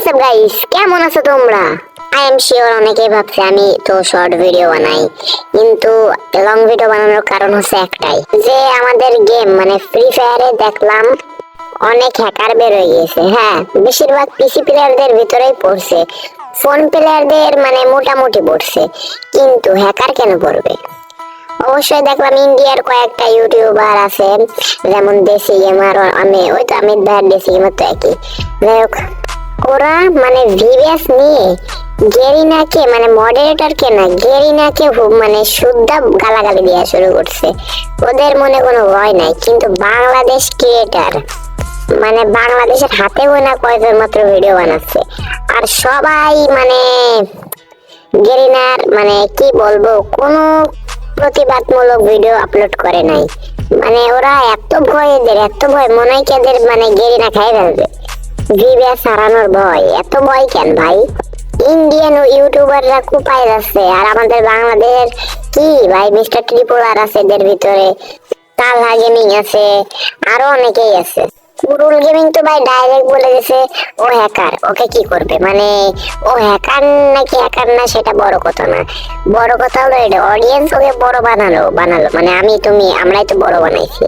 WhatsApp guys, কেমন আছো তোমরা? আই এম শিওর অনেকেই ভাবছে আমি তো শর্ট ভিডিও বানাই, কিন্তু লং ভিডিও বানানোর কারণ হচ্ছে একটাই, যে আমাদের গেম মানে ফ্রি ফায়ারে দেখলাম অনেক হ্যাকার বের হয়ে গিয়েছে। হ্যাঁ, বেশিরভাগ পিসি প্লেয়ারদের ভিতরেই পড়ছে, ফোন প্লেয়ারদের মানে মোটামুটি পড়ছে, কিন্তু হ্যাকার কেন পড়বে? অবশ্যই দেখলাম ইন্ডিয়ার কয়েকটা ইউটিউবার আছে, যেমন দেশি গেমার, আমি ওই তো অমিত ভাইয়ের দেশি গেমার তো একই। যাই হোক, ওরা মানে ভিভিএস নিয়ে গেরিনাকে মানে মডারেটরকে না গেরিনাকে মানে শুদ্ধ গালাগালি দেওয়া শুরু করছে। ওদের মনে কোনো ভয় নাই, কিন্তু বাংলাদেশ ক্রিয়েটার মানে বাংলাদেশের হাতে গোনা কয়েকজন মাত্র ভিডিও বানাচ্ছে, আর সবাই মানে গেরিনার মানে কি বলবো কোনো প্রতিবাদমূলক ভিডিও আপলোড করে নাই। মানে ওরা এত ভয়, এত ভয় মনে হয় কি এদের মানে গেরিনা খাই ফেলবে। ভিভিএস হারানোর ভয়, এত ভয় কেন ভাই? ইন্ডিয়ান ইউটিউবাররা কুপায় যাচ্ছে, আর আমাদের বাংলাদেশের কি ভাই মিস্টার ট্রিপলার আছে এদের ভিতরে, তালহা গেমিং আছে, আরো অনেকেই আছে। কুরুল গেমিং তো ভাই ডাইরেক্ট বলে গেছে ও হ্যাকার, ওকে কি করবে? মানে ও হ্যাকার নাকি হ্যাকার না সেটা বড় কথা না, বড় কথা হলো এটা অডিয়েন্স ওকে বড় বানালো মানে আমি তুমি আমরাই তো বড় বানাইছি।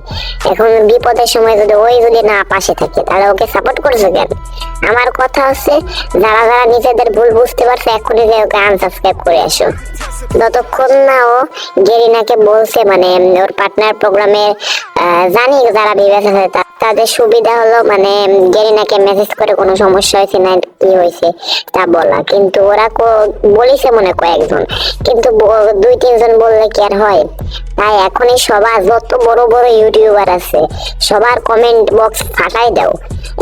এখন বিপদের সময় যদি না পাশে থাকে তাহলে ওকে সাপোর্ট করছো কেন? আমার কথা হচ্ছে যারা যারা নিজেদের ভুল বুঝতে পারছে এখনই যে ওকে আনসাবস্ক্রাইব করে আসো, যতক্ষণ না ও গেরিনাকে বলছে মানে ওর পার্টনার প্রোগ্রামে জানি যারা বিবেচ আছে তাদের সুবিধা হলো মানে গেরিনাকে মেসেজ করে কোনো সমস্যা হয়েছে না কি হয়েছে তা বলা, কিন্তু ওরা বলিছে মনে কয়েকজন, কিন্তু 2-3 জন বললে কি আর হয়? তাই এখনই সবার যত বড় বড় ইউটিউবার আছে সবার কমেন্ট বক্স ফাটাই দাও,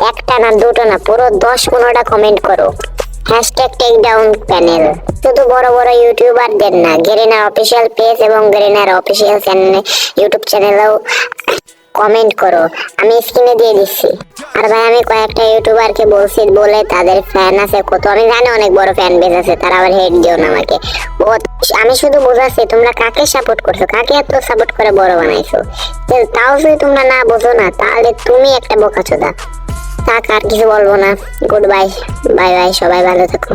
একটা না দুটো না পুরো 10-15টা কমেন্ট করো, হ্যাশট্যাগ টেক ডাউন প্যানেল। শুধু বড় বড় ইউটিউবারদের না, গেরিনার অফিসিয়াল পেজ এবং গেরিনার অফিসিয়াল চ্যানেলে ইউটিউব চ্যানেলেও কমেন্ট করো, আমি স্ক্রিনে দিয়ে দিচ্ছি। আর ভাই আমি কয়েকটা ইউটিউবারকে বলছি বলে তাদের ফ্যান আছে কত, আমি জানি অনেক বড় ফ্যান বেস আছে, তারা আবার হেড দিও না আমাকে। আমি শুধু বোঝাচ্ছি তোমরা কাকে সাপোর্ট করছো, কাকে এত সাপোর্ট করে বড় বানাইছো। তাও যদি তোমরা না বোঝো না তাহলে তুমি একটা বোকাচোদা। থাক, আর কিছু বলবো না। গুড বাই, বাই বাই, সবাই ভালো থাকো।